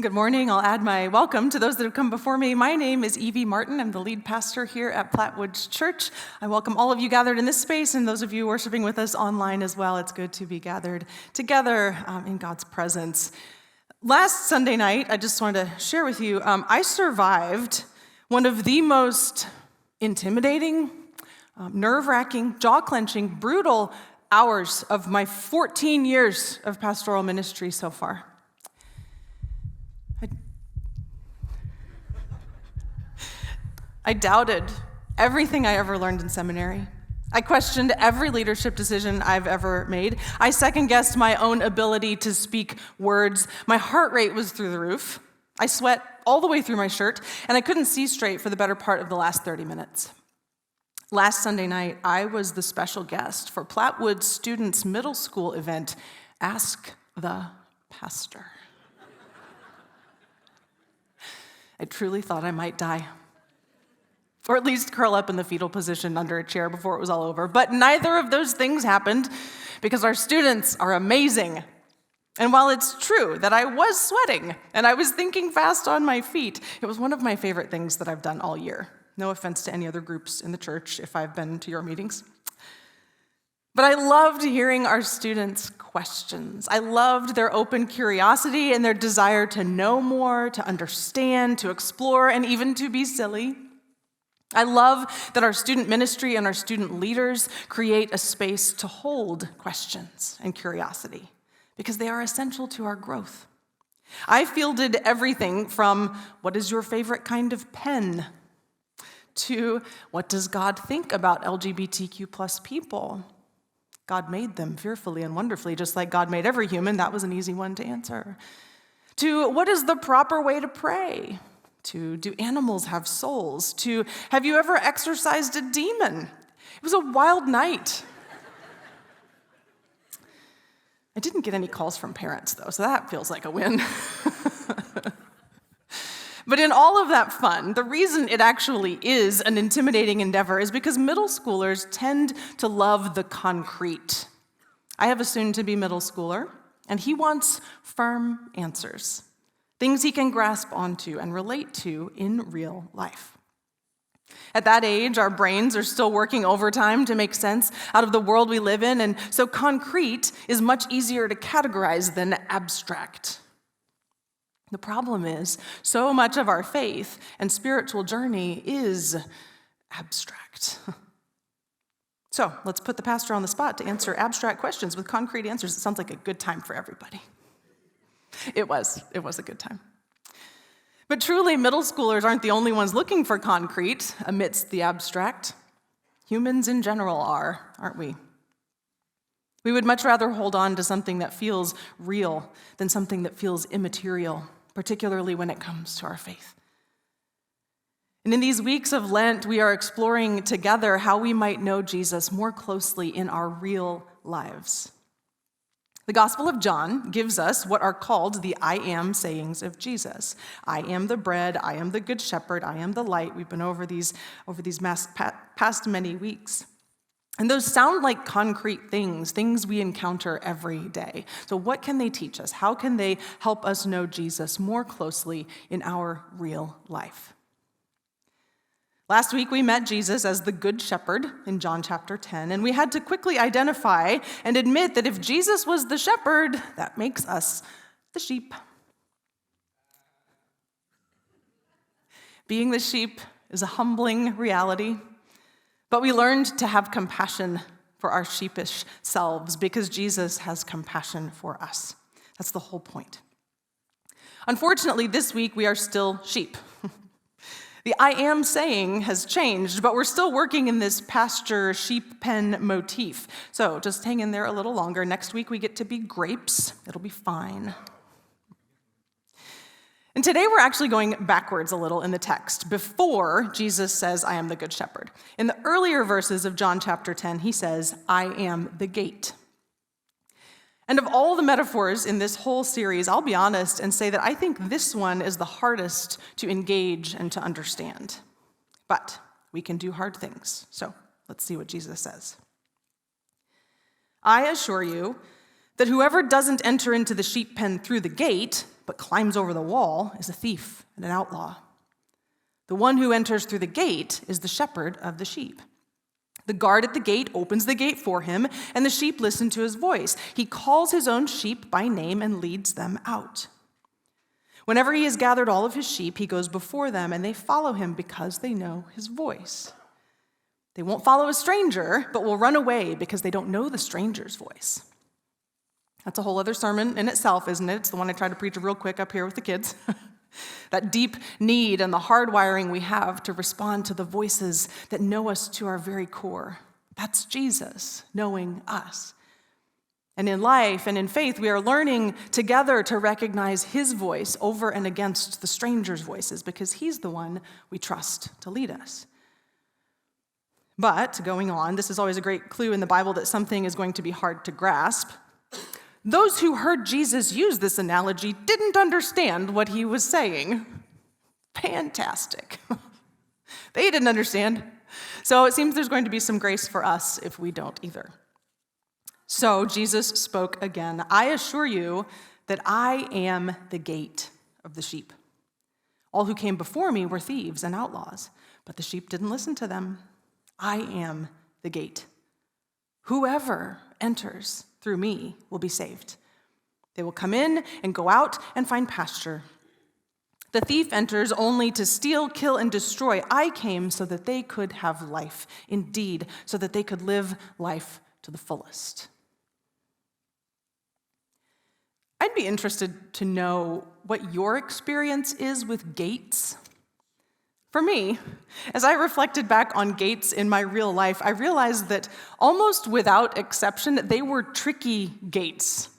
Good morning. I'll add my welcome to those that have come before me. My name is Evie Martin. I'm the lead pastor here at Plattwoods Church. I welcome all of you gathered in this space and those of you worshiping with us online as well. It's good to be gathered together in God's presence. Last Sunday night, I just wanted to share with you, I survived one of the most intimidating, nerve-wracking, jaw-clenching, brutal hours of my 14 years of pastoral ministry so far. I doubted everything I ever learned in seminary. I questioned every leadership decision I've ever made. I second-guessed my own ability to speak words. My heart rate was through the roof. I sweat all the way through my shirt, and I couldn't see straight for the better part of the last 30 minutes. Last Sunday night, I was the special guest for Plattwoods students' middle school event, Ask the Pastor. I truly thought I might die. Or at least curl up in the fetal position under a chair before it was all over. But neither of those things happened because our students are amazing. And while it's true that I was sweating and I was thinking fast on my feet, it was one of my favorite things that I've done all year. No offense to any other groups in the church if I've been to your meetings. But I loved hearing our students' questions. I loved their open curiosity and their desire to know more, to understand, to explore, and even to be silly. I love that our student ministry and our student leaders create a space to hold questions and curiosity because they are essential to our growth. I fielded everything from what is your favorite kind of pen to what does God think about LGBTQ plus people? God made them fearfully and wonderfully, just like God made every human. That was an easy one to answer. To what is the proper way to pray? To do animals have souls? To have you ever exorcised a demon? It was a wild night. I didn't get any calls from parents, though, so that feels like a win. But in all of that fun, the reason it actually is an intimidating endeavor is because middle schoolers tend to love the concrete. I have a soon-to-be middle schooler, and he wants firm answers. Things he can grasp onto and relate to in real life. At that age, our brains are still working overtime to make sense out of the world we live in, and so concrete is much easier to categorize than abstract. The problem is, so much of our faith and spiritual journey is abstract. So let's put the pastor on the spot to answer abstract questions with concrete answers. It sounds like a good time for everybody. It was a good time. But truly, middle schoolers aren't the only ones looking for concrete amidst the abstract. Humans in general are, aren't we? We would much rather hold on to something that feels real than something that feels immaterial, particularly when it comes to our faith. And in these weeks of Lent, we are exploring together how we might know Jesus more closely in our real lives. The Gospel of John gives us what are called the I am sayings of Jesus. I am the bread, I am the good shepherd, I am the light. We've been over these past many weeks. And those sound like concrete things we encounter every day. So what can they teach us? How can they help us know Jesus more closely in our real life? Last week, we met Jesus as the Good Shepherd in John chapter 10, and we had to quickly identify and admit that if Jesus was the shepherd, that makes us the sheep. Being the sheep is a humbling reality, but we learned to have compassion for our sheepish selves because Jesus has compassion for us. That's the whole point. Unfortunately, this week, we are still sheep. The I am saying has changed, but we're still working in this pasture sheep pen motif. So just hang in there a little longer. Next week we get to be grapes. It'll be fine. And today we're actually going backwards a little in the text. Before Jesus says, I am the good shepherd. In the earlier verses of John chapter 10, he says, I am the gate. And of all the metaphors in this whole series, I'll be honest and say that I think this one is the hardest to engage and to understand. But we can do hard things. So let's see what Jesus says. I assure you that whoever doesn't enter into the sheep pen through the gate, but climbs over the wall is a thief and an outlaw. The one who enters through the gate is the shepherd of the sheep. The guard at the gate opens the gate for him, and the sheep listen to his voice. He calls his own sheep by name and leads them out. Whenever he has gathered all of his sheep, he goes before them, and they follow him because they know his voice. They won't follow a stranger, but will run away because they don't know the stranger's voice. That's a whole other sermon in itself, isn't it? It's the one I tried to preach real quick up here with the kids. That deep need and the hardwiring we have to respond to the voices that know us to our very core. That's Jesus knowing us. And in life and in faith, we are learning together to recognize his voice over and against the stranger's voices because he's the one we trust to lead us. But, going on, this is always a great clue in the Bible that something is going to be hard to grasp. Those who heard Jesus use this analogy didn't understand what he was saying. Fantastic. They didn't understand. So it seems there's going to be some grace for us if we don't either. So Jesus spoke again. I assure you that I am the gate of the sheep. All who came before me were thieves and outlaws, but the sheep didn't listen to them. I am the gate. Whoever enters through me will be saved. They will come in and go out and find pasture. The thief enters only to steal, kill, and destroy. I came so that they could have life, indeed, so that they could live life to the fullest. I'd be interested to know what your experience is with gates. For me, as I reflected back on gates in my real life, I realized that almost without exception, they were tricky gates.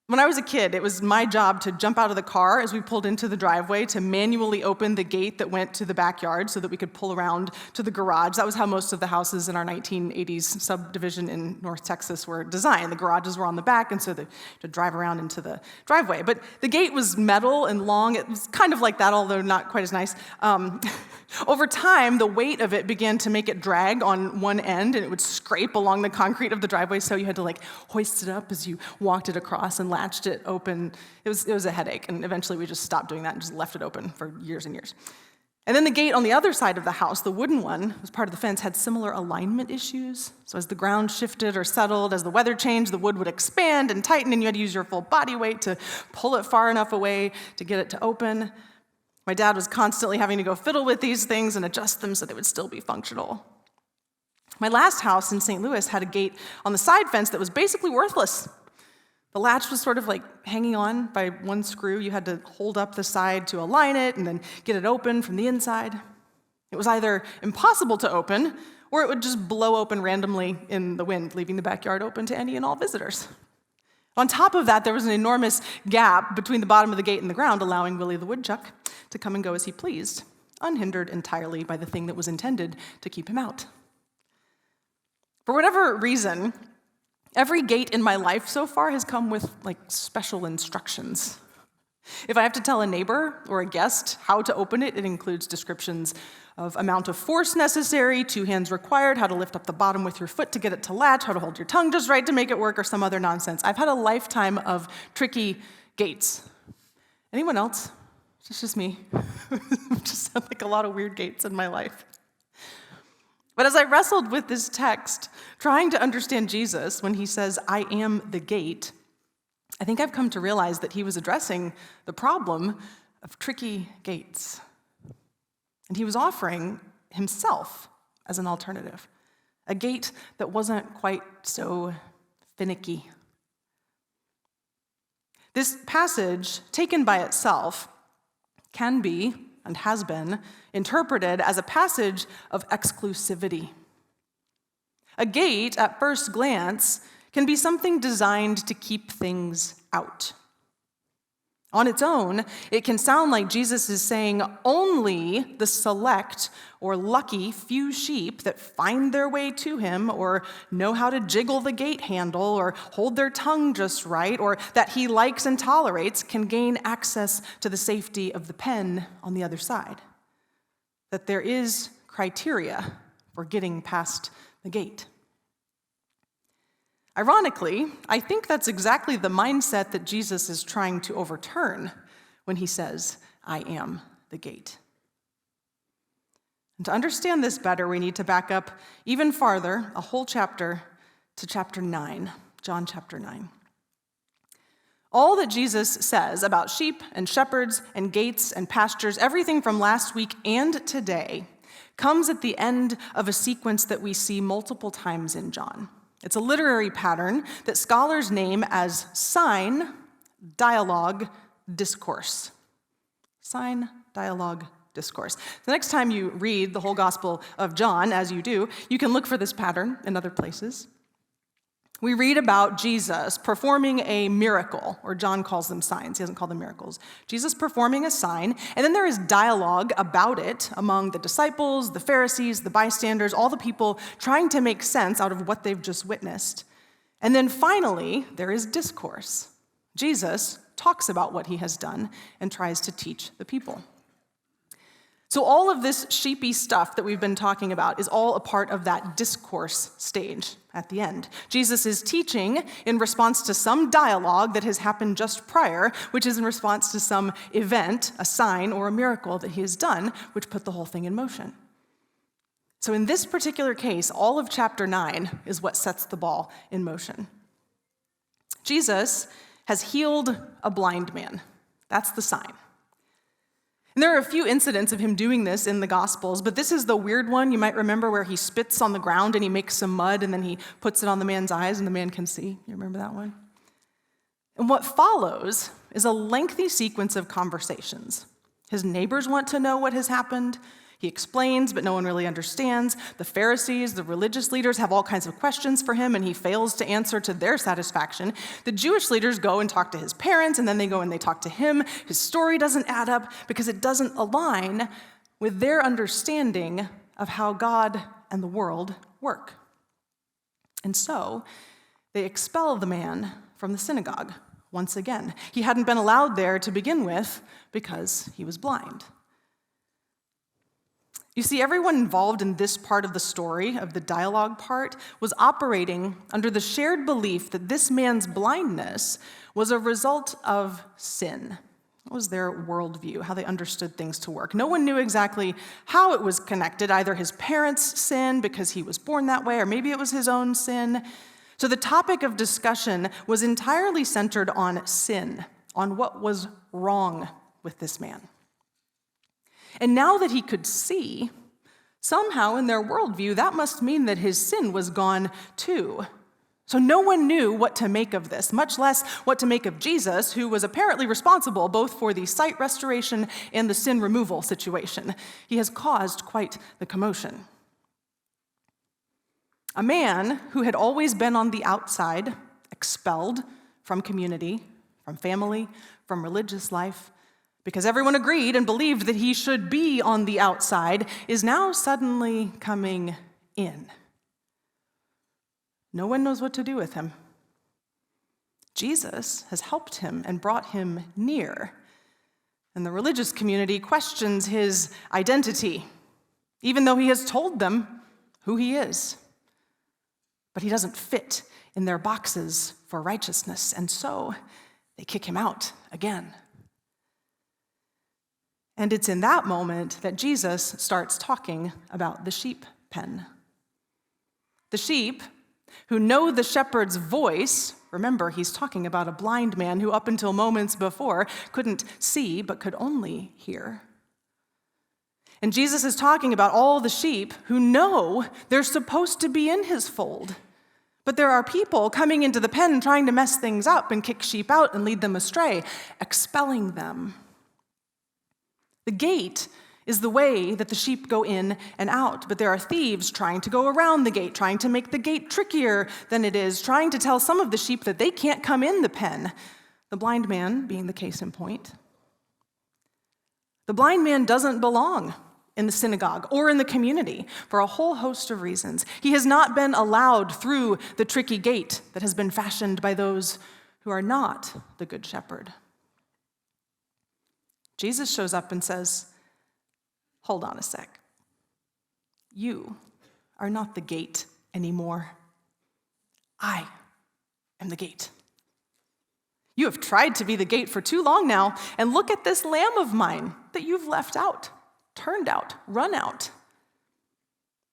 When I was a kid, it was my job to jump out of the car as we pulled into the driveway to manually open the gate that went to the backyard so that we could pull around to the garage. That was how most of the houses in our 1980s subdivision in North Texas were designed. The garages were on the back, and so to drive around into the driveway. But the gate was metal and long. It was kind of like that, although not quite as nice. Over time, the weight of it began to make it drag on one end, and it would scrape along the concrete of the driveway, so you had to hoist it up as you walked it across and latched it open. It was a headache, and eventually we just stopped doing that and just left it open for years and years. And then the gate on the other side of the house, the wooden one, was part of the fence, had similar alignment issues. So as the ground shifted or settled, as the weather changed, the wood would expand and tighten, and you had to use your full body weight to pull it far enough away to get it to open. My dad was constantly having to go fiddle with these things and adjust them so they would still be functional. My last house in St. Louis had a gate on the side fence that was basically worthless. The latch was sort of hanging on by one screw. You had to hold up the side to align it and then get it open from the inside. It was either impossible to open, or it would just blow open randomly in the wind, leaving the backyard open to any and all visitors. On top of that, there was an enormous gap between the bottom of the gate and the ground, allowing Willie the woodchuck to come and go as he pleased, unhindered entirely by the thing that was intended to keep him out. For whatever reason, every gate in my life so far has come with special instructions. If I have to tell a neighbor or a guest how to open it, it includes descriptions of amount of force necessary, 2 hands required, how to lift up the bottom with your foot to get it to latch, how to hold your tongue just right to make it work, or some other nonsense. I've had a lifetime of tricky gates. Anyone else? It's just me. Just had a lot of weird gates in my life. But as I wrestled with this text, trying to understand Jesus when he says, I am the gate, I think I've come to realize that he was addressing the problem of tricky gates. And he was offering himself as an alternative, a gate that wasn't quite so finicky. This passage, taken by itself, can be, and has been, interpreted as a passage of exclusivity. A gate, at first glance, can be something designed to keep things out. On its own, it can sound like Jesus is saying only the select or lucky few sheep that find their way to him or know how to jiggle the gate handle or hold their tongue just right or that he likes and tolerates can gain access to the safety of the pen on the other side. That there is criteria for getting past the gate. Ironically, I think that's exactly the mindset that Jesus is trying to overturn when he says, "I am the gate." And to understand this better, we need to back up even farther, a whole chapter, to chapter 9, John chapter 9. All that Jesus says about sheep and shepherds and gates and pastures, everything from last week and today, comes at the end of a sequence that we see multiple times in John. It's a literary pattern that scholars name as sign, dialogue, discourse. Sign, dialogue, discourse. The next time you read the whole Gospel of John, as you do, you can look for this pattern in other places. We read about Jesus performing a miracle, or John calls them signs. He doesn't call them miracles. Jesus performing a sign, and then there is dialogue about it among the disciples, the Pharisees, the bystanders, all the people trying to make sense out of what they've just witnessed. And then finally, there is discourse. Jesus talks about what he has done and tries to teach the people. So all of this sheepy stuff that we've been talking about is all a part of that discourse stage at the end. Jesus is teaching in response to some dialogue that has happened just prior, which is in response to some event, a sign, or a miracle that he has done, which put the whole thing in motion. So in this particular case, all of chapter 9 is what sets the ball in motion. Jesus has healed a blind man. That's the sign. And there are a few incidents of him doing this in the Gospels, but this is the weird one. You might remember where he spits on the ground and he makes some mud and then he puts it on the man's eyes and the man can see. You remember that one? And what follows is a lengthy sequence of conversations. His neighbors want to know what has happened. He explains, but no one really understands. The Pharisees, the religious leaders, have all kinds of questions for him, and he fails to answer to their satisfaction. The Jewish leaders go and talk to his parents, and then they go and they talk to him. His story doesn't add up because it doesn't align with their understanding of how God and the world work. And so they expel the man from the synagogue once again. He hadn't been allowed there to begin with because he was blind. You see, everyone involved in this part of the story, of the dialogue part, was operating under the shared belief that this man's blindness was a result of sin. That was their worldview, how they understood things to work. No one knew exactly how it was connected, either his parents' sin because he was born that way, or maybe it was his own sin. So the topic of discussion was entirely centered on sin, on what was wrong with this man. And now that he could see, somehow in their worldview, that must mean that his sin was gone too. So no one knew what to make of this, much less what to make of Jesus, who was apparently responsible both for the sight restoration and the sin removal situation. He has caused quite the commotion. A man who had always been on the outside, expelled from community, from family, from religious life, because everyone agreed and believed that he should be on the outside, is now suddenly coming in. No one knows what to do with him. Jesus has helped him and brought him near, and the religious community questions his identity, even though he has told them who he is. But he doesn't fit in their boxes for righteousness, and so they kick him out again. And it's in that moment that Jesus starts talking about the sheep pen. The sheep who know the shepherd's voice, remember, he's talking about a blind man who up until moments before couldn't see but could only hear. And Jesus is talking about all the sheep who know they're supposed to be in his fold. But there are people coming into the pen trying to mess things up and kick sheep out and lead them astray, expelling them. The gate is the way that the sheep go in and out, but there are thieves trying to go around the gate, trying to make the gate trickier than it is, trying to tell some of the sheep that they can't come in the pen, the blind man being the case in point. The blind man doesn't belong in the synagogue or in the community for a whole host of reasons. He has not been allowed through the tricky gate that has been fashioned by those who are not the Good Shepherd. Jesus shows up and says, "Hold on a sec. You are not the gate anymore. I am the gate. You have tried to be the gate for too long now, and look at this lamb of mine that you've left out, turned out, run out.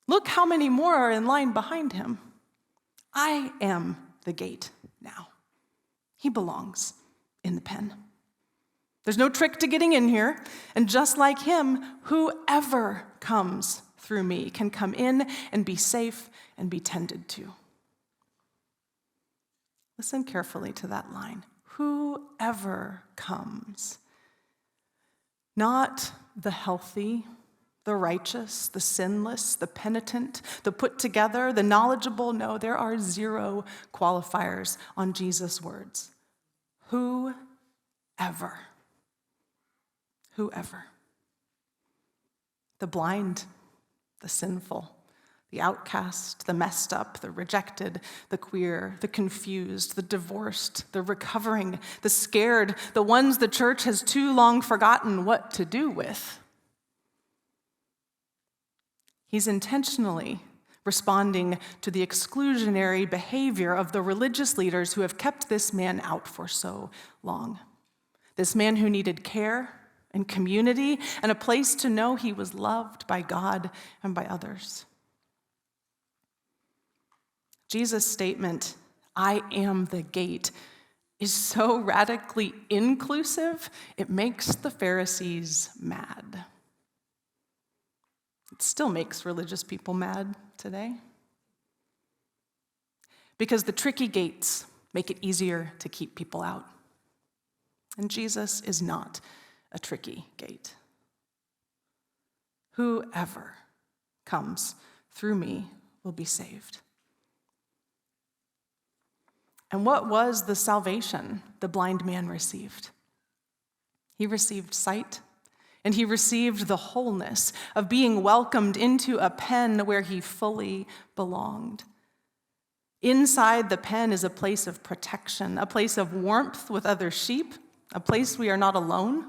Look how many more are in line behind him. I am the gate now. He belongs in the pen. There's no trick to getting in here, and just like him, whoever comes through me can come in and be safe and be tended to. Listen carefully to that line. Whoever comes. Not the healthy, the righteous, the sinless, the penitent, the put together, the knowledgeable. No, there are zero qualifiers on Jesus' words. Whoever. Whoever. The blind, the sinful, the outcast, the messed up, the rejected, the queer, the confused, the divorced, the recovering, the scared, the ones the church has too long forgotten what to do with. He's intentionally responding to the exclusionary behavior of the religious leaders who have kept this man out for so long. This man who needed care and community and a place to know he was loved by God and by others. Jesus' statement, I am the gate, is so radically inclusive, it makes the Pharisees mad. It still makes religious people mad today. Because the tricky gates make it easier to keep people out. And Jesus is not a tricky gate. Whoever comes through me will be saved. And what was the salvation the blind man received? He received sight, and he received the wholeness of being welcomed into a pen where he fully belonged. Inside the pen is a place of protection, a place of warmth with other sheep, a place we are not alone.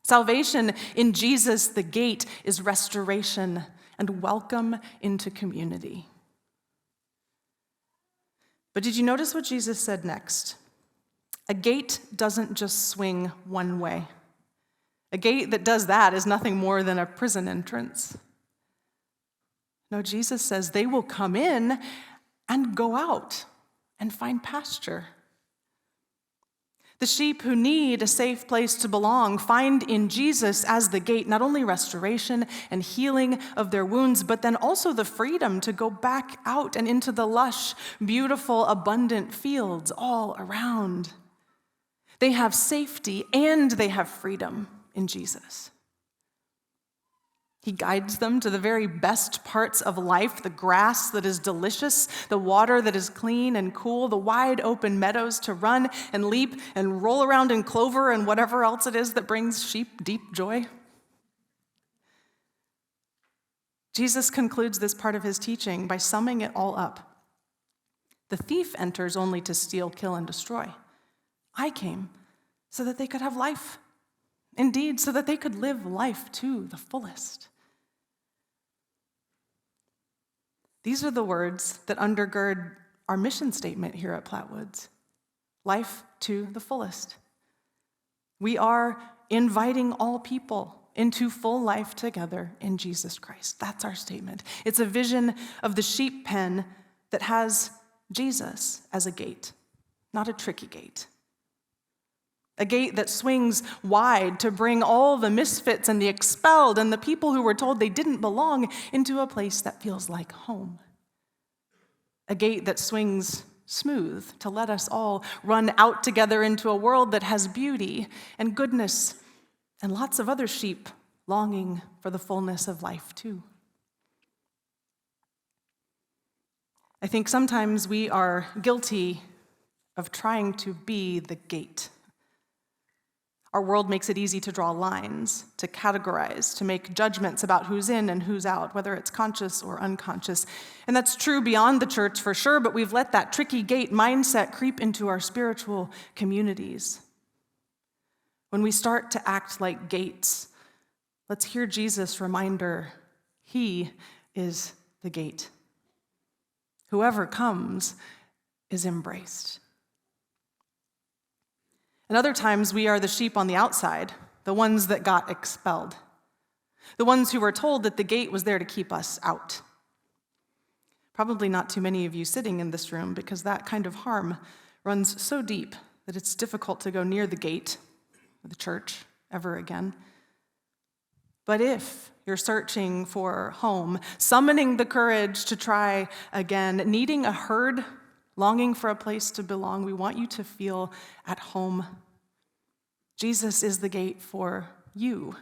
Salvation in Jesus, the gate, is restoration and welcome into community. But did you notice what Jesus said next? A gate doesn't just swing one way. A gate that does that is nothing more than a prison entrance. No, Jesus says they will come in and go out and find pasture. The sheep who need a safe place to belong find in Jesus as the gate not only restoration and healing of their wounds, but then also the freedom to go back out and into the lush, beautiful, abundant fields all around. They have safety and they have freedom in Jesus. He guides them to the very best parts of life, the grass that is delicious, the water that is clean and cool, the wide open meadows to run and leap and roll around in clover and whatever else it is that brings sheep deep joy. Jesus concludes this part of his teaching by summing it all up. The thief enters only to steal, kill, and destroy. I came so that they could have life. Indeed, so that they could live life to the fullest. These are the words that undergird our mission statement here at Plattwoods. Life to the fullest. We are inviting all people into full life together in Jesus Christ. That's our statement. It's a vision of the sheep pen that has Jesus as a gate, not a tricky gate. A gate that swings wide to bring all the misfits and the expelled and the people who were told they didn't belong into a place that feels like home. A gate that swings smooth to let us all run out together into a world that has beauty and goodness and lots of other sheep longing for the fullness of life too. I think sometimes we are guilty of trying to be the gate. Our world makes it easy to draw lines, to categorize, to make judgments about who's in and who's out, whether it's conscious or unconscious. And that's true beyond the church for sure, but we've let that tricky gate mindset creep into our spiritual communities. When we start to act like gates, let's hear Jesus' reminder, he is the gate. Whoever comes is embraced. And other times we are the sheep on the outside, the ones that got expelled, the ones who were told that the gate was there to keep us out. Probably not too many of you sitting in this room, because that kind of harm runs so deep that it's difficult to go near the gate of the church ever again. But if you're searching for home, summoning the courage to try again, needing a herd, longing for a place to belong, we want you to feel at home. Jesus is the gate for you,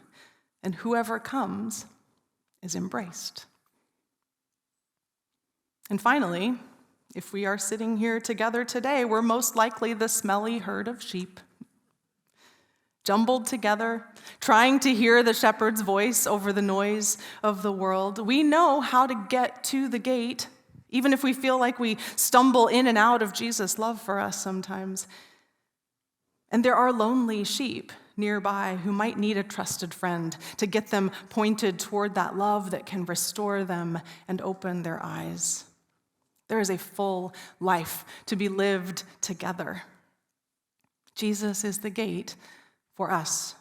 and whoever comes is embraced. And finally, if we are sitting here together today, we're most likely the smelly herd of sheep, jumbled together, trying to hear the shepherd's voice over the noise of the world. We know how to get to the gate, even if we feel like we stumble in and out of Jesus' love for us sometimes. And there are lonely sheep nearby who might need a trusted friend to get them pointed toward that love that can restore them and open their eyes. There is a full life to be lived together. Jesus is the gate for us.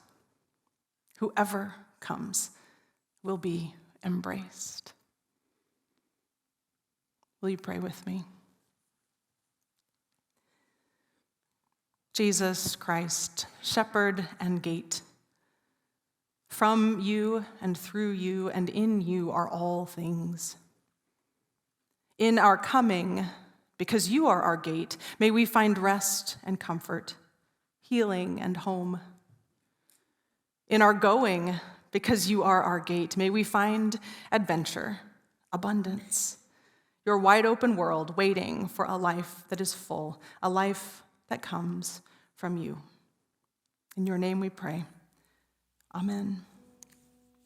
Whoever comes will be embraced. Will you pray with me? Jesus Christ, shepherd and gate, from you and through you and in you are all things. In our coming, because you are our gate, may we find rest and comfort, healing and home. In our going, because you are our gate, may we find adventure, abundance, your wide open world waiting for a life that is full, a life that comes from you. In your name we pray. Amen.